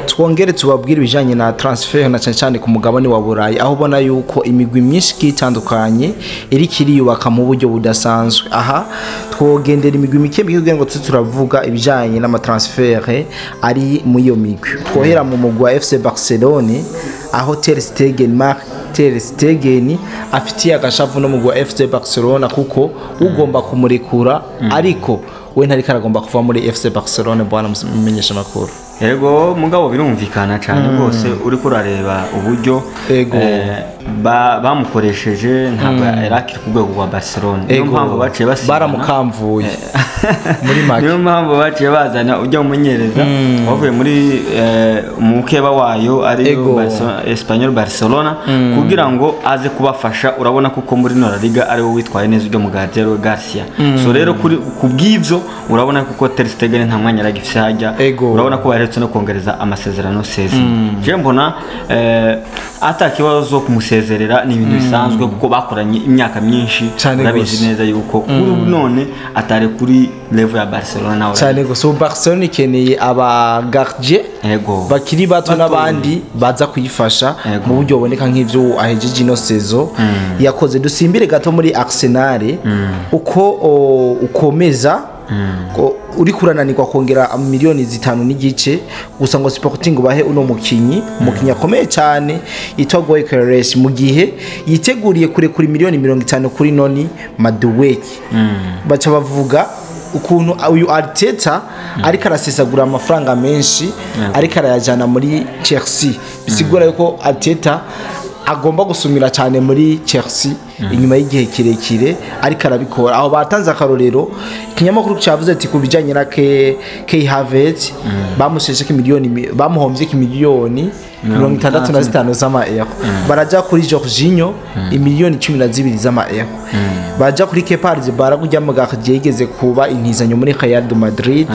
twongere tubabwire ibijanye na transfer na cyane ku mugabane wa Burayi aho ubona yuko imigwi myinshi itandukanye iri kiriyubaka mu buryo budasanzwe. Aha twogendera imigwi mike kugira ngo turavuga ibijanye n'ama transfer ari mu iyo migwi. Twohera mu mugwi wa FC Barcelone aho Ter Stegen afitiye agashavu no mugwi wa FC Barcelona kuko ugomba kumurekura ariko we ntari karagomba kuva muri FC Barcelona bwana mumenyesha makuru. Yego mugabo birumvikana cyane rwose uri kurareba uburyo bamukoresheje ntabwo yarakira ku rwego rwa Barcelona. Niyo mpamvu baciye baramukamvuye muri make. Niyo mpamvu baciye bazana ujya umunyereza wavuye muri mukeba wayo ari Espanyol Barcelona kugira ngo aze kubafasha. Urabona kuko muri La Liga ari we witwaye neza ujya mu Gabriel Garcia. So rero kubw'ivyo urabona kuko Ter Stegen nta mwanya yaragifise hajya. Urabona ko baretse no kongereza amasezerano sezi. Je mbona atakibazo kumusezerera ni ibintu bisanzwe kuko bakoranye imyaka myinshi. Urabizi neza yuko kuri none atare kuri level ya Barcelona nawe. Cyane go so Barcelona ikeneye aba gardien bakiri bato n'abandi baza kuyifasha mu buryo buboneka nk'ivyo ahejeje ino sezo yakoze. Dusimbire gato muri Arsenal uko ukomeza uri kurananirwa kongera miliyoni 5 n'igice gusa ngo Sporting bahe uno mukinyi akomeye cyane yitwa Gyökeres mu gihe yiteguriye kure kuri miliyoni 50 kuri Noni Madueke. Baca bavuga ukuntu uyu Arteta ariko arasesagura amafaranga menshi ariko arayajana muri Chelsea. Bisigura yuko Arteta agomba gusumira cyane muri Chelsea inyuma y'igihe kirekire ariko arabikora. Aho batanze akarorero ikinyamakuru cyavuze ati kubijanye na Kai Havertz bamusheshe ki miliyoni bamuhomvye ki miliyoni 65 z'ama euro. Baraja kuri Jorginho imiliyoni 12 z'ama euro. Baja kuri Kepa Arrizabalaga mu gaje yigeze kuba inkizanyo muri Real Madrid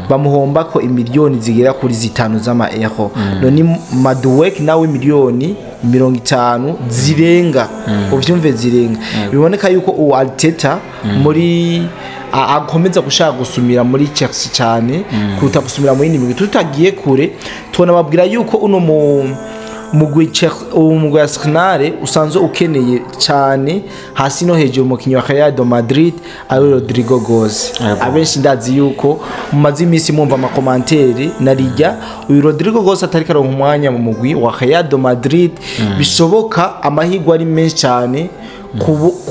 bamuhomba ko imiliyoni zigera kuri 5 z'ama euro. None Madueke nawe miliyoni 50 zirenga uvyumve zirenga. Biboneka yuko uwo Arteta muri akomeza gushaka gusumira muri Chelsea cyane kuruta gusumira muri nimwe. Tutagiye kure tubona babwira yuko uno mugwi Arsenal usanzwe ukeneye cyane hasi no hejuru mu kinyo Real Madrid ari Rodrigo Goes. Abenshi ndazi yuko mu mazi imisi mwumva amakomantere narijya uyu Rodrigo Goes atari karonka umwanya mu mugwi wa Real Madrid. Bishoboka amahirwe ari menshi cyane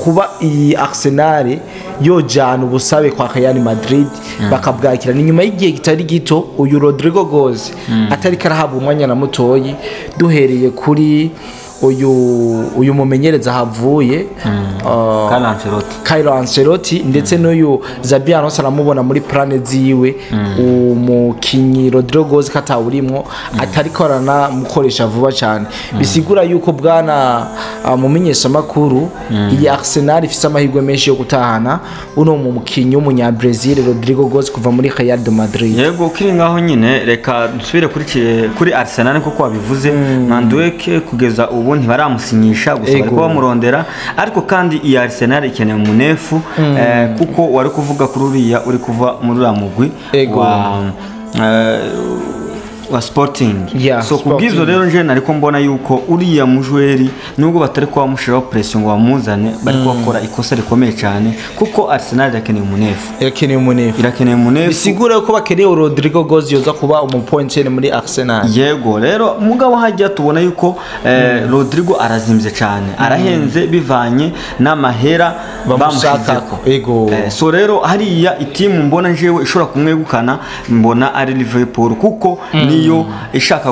kuba iyi Arsenal yojana ubusabe kwa Real Madrid bakabwakira. Ni nyuma y'igihe kitari gito uyu Rodrigo Goes atari karahabwa umwanya na mutoyi duhereye kuri uyu mumenyereza havuye Carlo Ancelotti ndetse n'uyu Xabi Alonso aramubona muri plane ziwe umukinyi Rodrigo Goes katawurimo atari korana mukoresha vuba cyane. Bisigura yuko bwana mumenyesha makuru iyi Arsenal ifise amahirwe menshi yo gutahana uno mu mukinyi w'umunya Brazil Rodrigo Goes kuva muri Real Madrid. Yego kiri ngaho nyine reka dusubire kuri Arsenal kuko wabivuze Madueke kugeza ubu ntibaramusinyisha gusa bariko bamurondera ariko kandi iyi Arsenal ikeneye umunefu kuko wari kuvuga kuri uriya uri kuva muri ramugwi wa Sporting. So kubwizo rero nje nariko mbona yuko uriya mujweri nubwo batari kwa mushiraho pression ngo bamuzane bari bakora ikosa rikomeye cyane kuko Arsenal irakeneye umunefu. Bisigura ko bakeneye Rodrigo Goes yoza kuba umupointene muri Arsenal. Yego rero mugabo hajya tubona yuko Rodrigo arazimvye cyane arahenze bivanye n'amahera bamushakako. So rero hariya itimu mbona njewe ishobora kumwegukana mbona ari Liverpool kuko niyo ishaka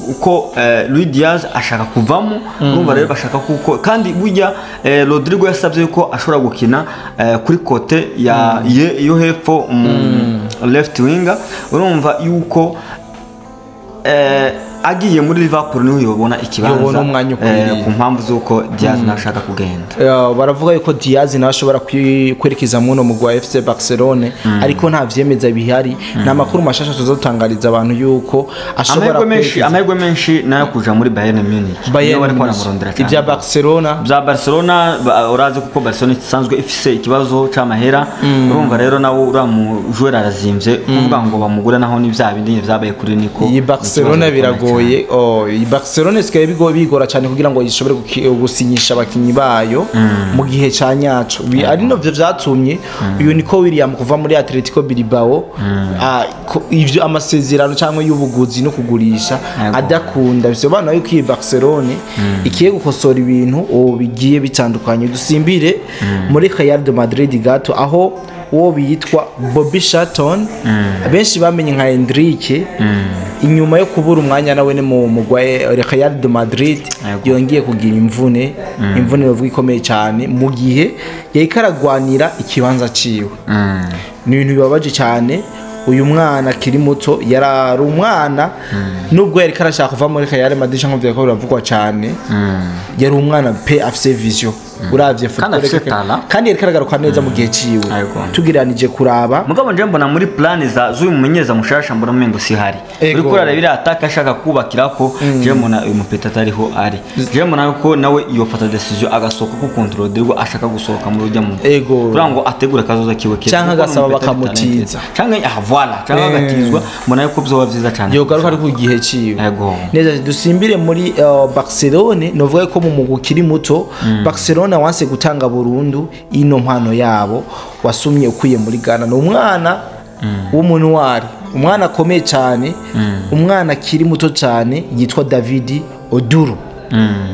uko Luis Diaz ashaka kuvamo urumva rero bashaka kuko kandi burya Rodrigo yasabye yuko ashobora gukina kuri kote ya yo hepfo left winger urumva yuko agiye muri Liverpool niho yobona ikibanza ku mpamvu z'uko Diaz nashaka kugenda. Baravuga yuko Diaz nawe ashobora kwerekeza muno mu gwa FC Barcelona ariko nta vyemeza bihari na makuru mashasha tuzotangariza abantu yuko ashobora amahirwe menshi nayo kuja muri Bayern Munich niyo bari kwaramurondera cyane. Ibya Barcelona urazi kuko Barcelona isanzwe ifise ikibazo c'amahera urumva rero nawo uramu joueur arazimvye kuvuga ngo bamugura naho ni vya bindi vyabaye kuri Nico. Iyi Barcelona biragoye iyi Barcelona sikaye bigora cyane kugira ngo ishobore gusinyisha abakinyi bayo mu gihe ca nyaco ari no vyo vyatumye uyu Nico William kuva muri Atletico Bilbao ivyo amasezerano cyangwa y'ubuguzi no kugurisha adakunda bisobanura yuko iyi Barcelona ikiye gukosora ibintu bigiye bitandukanye. Dusimbire muri Real de Madrid gato aho uwo bitwa Bobby Charlton benshi bamenye nka Endrique inyuma yo kubura umwanya nawe ne mu mugwaye Real de Madrid yongeye kugira imvune bavuga ikomeye cyane mu gihe yayikaragwanira ikibanza ciwe. Ni ibintu bibabaje cyane. Uyu mwana kiri muto yarari umwana nubwo yari karashaka kuva muri Real Madrid nko vyako biravugwa cyane yari umwana pe afise vision uravye football kandi yari karagaruka neza mu gihe ciwe tugiranije kuraba mugabo nje mbona muri plan z'uyu mumenyeza mushasha mbona mengo si hari uri kurara biri ataka ashaka kubakirako je mbona uyu mupeta atariho ari je mbona ko nawe iyo fata decision agasoka ku control dirwa ashaka gusohoka mu rujya mu kurango ategura kazoza kiwe kire cyangwa gasaba bakamutiza cyangwa voilà cyangwa agatizwa mbona yuko byo bavyiza cyane yo garuka ari ku gihe ciwe neza. Dusimbire muri Barcelona novuga ko mu mugukiri muto Barcelona wanse gutanga burundu ino mpano yabo wasumye ukuye muri Ghana. No umwana w'umuntu wari umwana akomeye cyane umwana kiri muto cyane yitwa David Oduro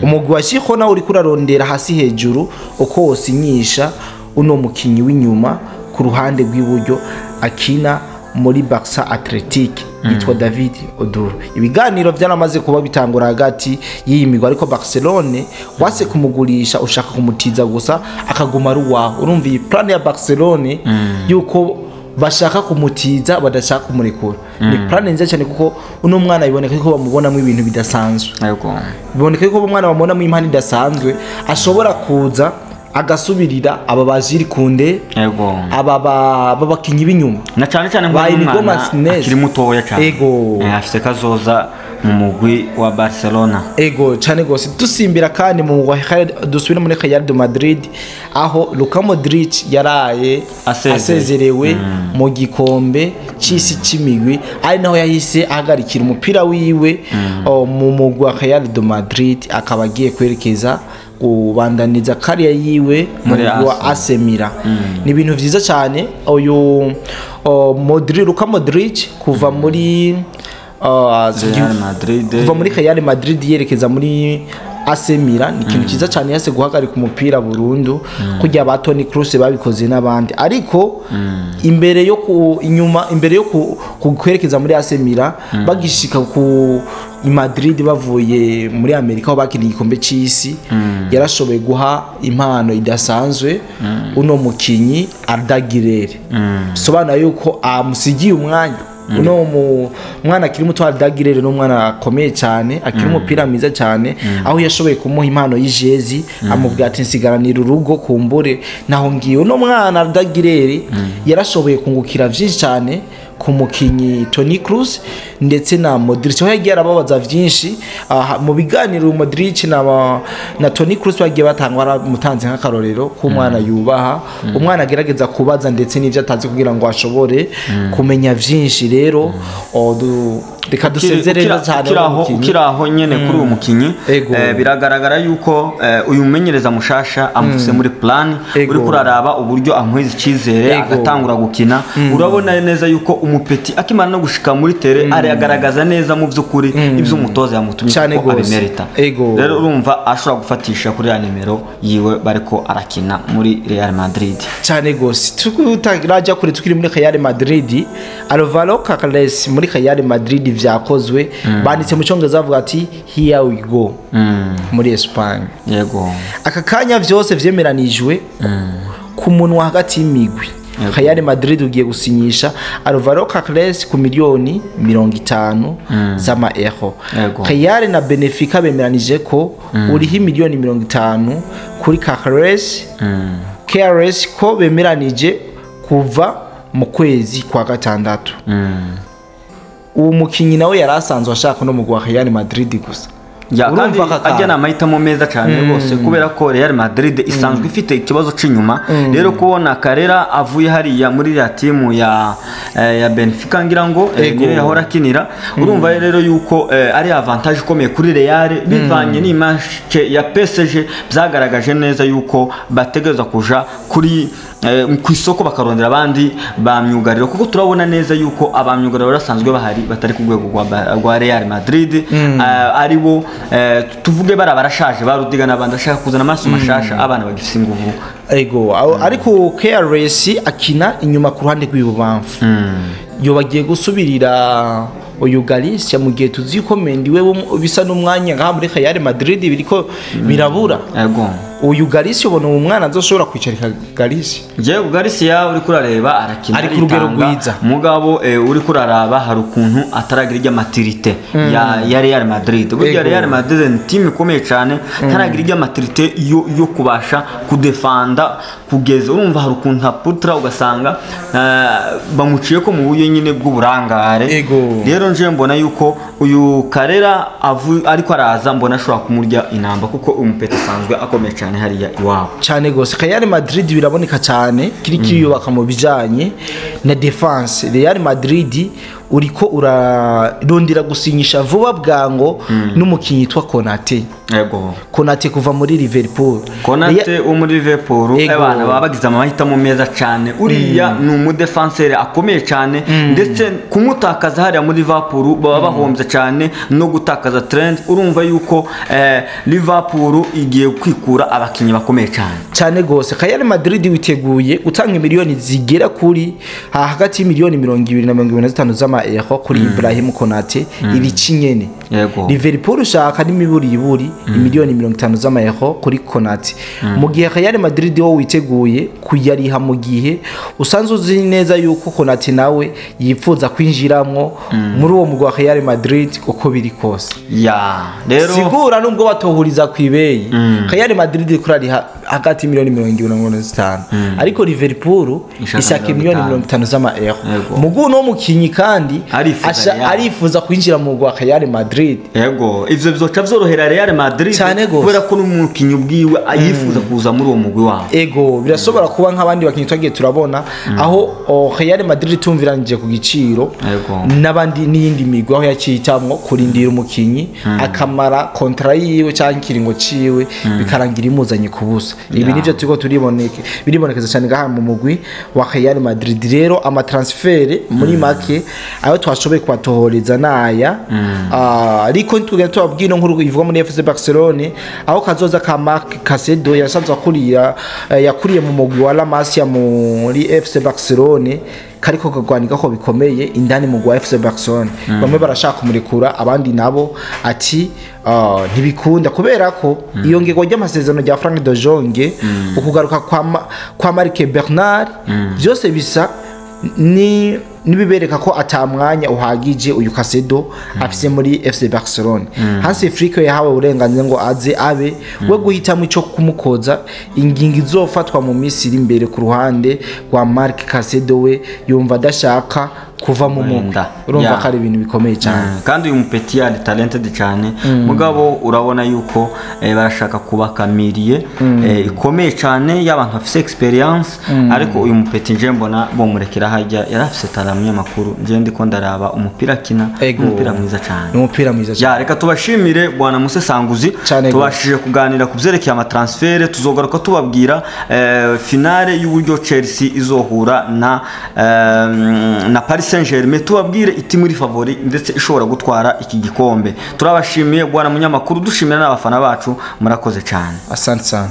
umugwi washiko nawe uri kurarondera hasi hejuru uko wosinyisha uno mukinyi w'inyuma ku ruhande rw'iburyo akina muri Barca Athletic yitwa David Oduro. Ibiganiro byaramaze kuba bitangura hagati y'imigwa ariko Barcelona wase kumugurisha ushaka kumutiza gusa akaguma ruwa. Urumva iyi plan ya Barcelona yuko bashaka kumutiza badashaka kumurekura ni plan nziza cyane kuko uno mwana biboneka ko bamubonamo ibintu bidasanzwe biboneka ko umwana bamubonamo impano idasanzwe ashobora kuza agasubirira aba baziri kunde aba bakinyi binyuma na cyane cyane akiri mutoya cyane afite kazoza mu mugwi wa Barcelona cyane gose. Dusimbira kandi mu dusubira muri Real de Madrid aho Luka Modric yaraye asezerewe mu gikombe c'isi c'imigwi ari naho yahise ahagarikira umupira wiwe mu mugwi wa Real de Madrid akaba agiye kwerekeza kubandaniza kariya yiwe muri AC Milan. Ni ibintu vyiza cyane uyu Luka Modric kuva muri kuva muri Real Madrid yerekeza muri AC Milan ni ikintu cyiza cyane yase guhagarika umupira burundu kujya ba Toni Kroos babikoze n'abandi ariko imbere yo kwerekeza muri AC Milan bagishika ku Madrid bavuye muri Amerika aho bakiniye igikombe c'isi yarashoboye guha impano idasanzwe uno mukinyi Arda Güler sobanura yuko amusigiye umwanya uno mwana akiri muto Arda Güler no mwana akomeye cyane akiri umupira mwiza cyane aho yashoboye kumuha impano y'ijezi amubwira ati nsigaranira urugo kumbure naho ngiye uno mwana Arda Güler yarashoboye kungukira vyinshi cyane ku mukinyi Toni Kroos ndetse na Modric aho yagiye arababaza vyinshi mu biganiro Modric na Toni Kroos bagiye batangwa mutanze nk'akarorero ku mwana yubaha umwana agerageza kubaza ndetse n'ivyo atazi kugira ngo ashobore kumenya vyinshi rero reka dusezerera cyane ukiraho nyene kuri uwo mukinyi biragaragara yuko uyu mumenyereza mushasha amufise muri plan uri kuraraba uburyo amwezi cizere agatangura gukina urabona neza yuko umupeti akimana no gushika muri tere ari agaragaza neza mu byukuri ibyo umutoza yamutumye ko abimerita rero urumva ashobora gufatisha kuri ya nimero yiwe bariko arakina muri Real Madrid cyane gose tukutagira kuri tukiri muri Real Madrid Alvaro Carles muri Real Madrid vyakozwe banditse mu cyongereza bavuga ati here we go muri Espagne yego aka kanya vyose vyemeranijwe ku munwa hagati y'imigwi Real Madrid ugiye gusinyisha Alvaro Carles ku miliyoni 50 z'ama euro. Real na Benfica bemeranije ko uriho miliyoni 50 kuri Carles. KRS ko bemeranije kuva mu kwezi kwa gatandatu. Uwo mukinyi nawe yarasanzwe ashaka no mu gwa Real Madrid gusa. Ya kandi ajya namahitamo meza cyane rwose kubera ko Real Madrid isanzwe ifite ikibazo c'inyuma rero kubona Carrera avuye hariya muri ya timu ya Benfica ngira ngo niyo yahora kinira urumva rero yuko ari avantage ikomeye kuri Real bivanye ni match ya PSG byagaragaje neza yuko bategeza kuja kuri ku isoko bakarondera abandi bamyugariro kuko turabona neza yuko abamyugariro barasanzwe bahari batari ku rwego rwa Real Madrid aribo tuvuge barashaje barudiga nabandi ashaka kuzana amaso mashasha abana bagifise inguvu ariko KRS akina inyuma ku ruhande rw'ibubamfu yo bagiye gusubirira uyu Galicia mu gihe tuzi ko Mendy we bisa n'umwanya ngaha muri Real Madrid biriko birabura uyu Galicia ubona umwana azoshobora kwicarika Galicia Galicia uri kurareba arakina ari ku rugero rwiza mugabo uri kuraraba hari ukuntu ataragira irya maturité ya Real Madrid burya Real Madrid ni team ikomeye cyane taragira irya maturité yo kubasha kudefanda kugeza urumva hari ukuntu aputra ugasanga bamuciye ko mu buye nyine bw'uburangare rero nje mbona yuko uyu Carrera ariko araza mbona ashobora kumurya inamba kuko umupeta sanzwe akomeye cyane hariya iwabo cyane gose Real Madrid biraboneka cyane kiri kiyubaka mu bijanye na defense Real Madrid uriko urarondira gusinyisha vuba bwango n'umukinyi yitwa Konate kuva muri Liverpool Konate muri Liverpool abana babagize amahitamo meza cyane uriya ni umudefenseur akomeye cyane ndetse kumutakaza hariya muri Liverpool baba bahombye cyane no gutakaza trend urumva yuko Liverpool igiye kwikura abakinyi bakomeye cyane gose Real Madrid witeguye gutanga miliyoni zigera kuri hagati y'imiliyoni 20 na 25 z'ama euro kuri Ibrahim Konate ibici nyene Liverpool ushaka n'imiburi imiliyoni 50 z'ama euro kuri Konate mu gihe Real Madrid wo witeguye kuyariha mu gihe usanzwe uzi neza yuko Konate nawe yifuza kwinjiramwo muri uwo mugwa Real Madrid uko biri kose rero sigura nubwo batohuriza kwibeyi Real Madrid kurari hagati miliyoni 25 ariko Liverpool ishaka miliyoni 50 z'ama euro mugu no mukinyi kandi arifuza kwinjira mu gwa Real Madrid ivyo bizoca vyorohera Real Madrid kubera ko n'umukinyi ubwiwe ayifuza kuza muri uwo mugwi wabo birashobora kuba nk'abandi bakinyi twagiye turabona aho Real Madrid tumviranije ku giciro n'abandi n'iyindi migwi aho yacitamwo kurindira umukinyi akamara contrat yiwe cyangwa kiringo ciwe bikarangira imuzanye kubusa ibi nivyo turiko biribonekeza cyane gaha mu mugwi wa Real Madrid rero ama transfer muri make ayo twashoboye kwatohoreza naya ariko ntugenda tubabwira nkuru ivuga muri FC Barcelona aho kazoza ka Marc Casedo yasanzwe yakuriye mu mugwi wa La Masia muri FC Barcelona kariko kagwanika ko bikomeye indani mu gwa FC Barcelona bamwe barashaka kumurekura abandi nabo ati ntibikunda kubera ko iyo ngego ry'amasezerano rya Frank de Jong ukugaruka kwa Marc Bernard byose bisa nibibereka ko atamwanya uhagije uyu Casedo afise muri FC Barcelona Hansi Flick yahawe uburenganzira ngo aze abe we guhitamo ico kumukoza ingingo izofatwa mu Misiri imbere ku ruhande rwa Marc Casedo we yumva dashaka kuva mu munda urumva ko ari ibintu bikomeye cyane kandi uyu mupeti ari talented cyane mugabo urabona yuko barashaka kubakamiriye ikomeye cyane y'abantu bafite experience ariko uyu mupeti nje mbona bo murekera hajya yarafise talamu y'amakuru nje ndiko ndaraba umupira kina umupira mwiza cyane reka tubashimire bwana Muse Sanguzi tubashije kuganira kuvyerekeye ama transfer tuzogaruka tubabwira finale y'uburyo Chelsea izohura na Paris Saint-Germain tubabwire iti muri favori ndetse ishobora gutwara iki gikombe turabashimiye bwana munyamakuru dushimira n'abafana bacu murakoze cyane asante sana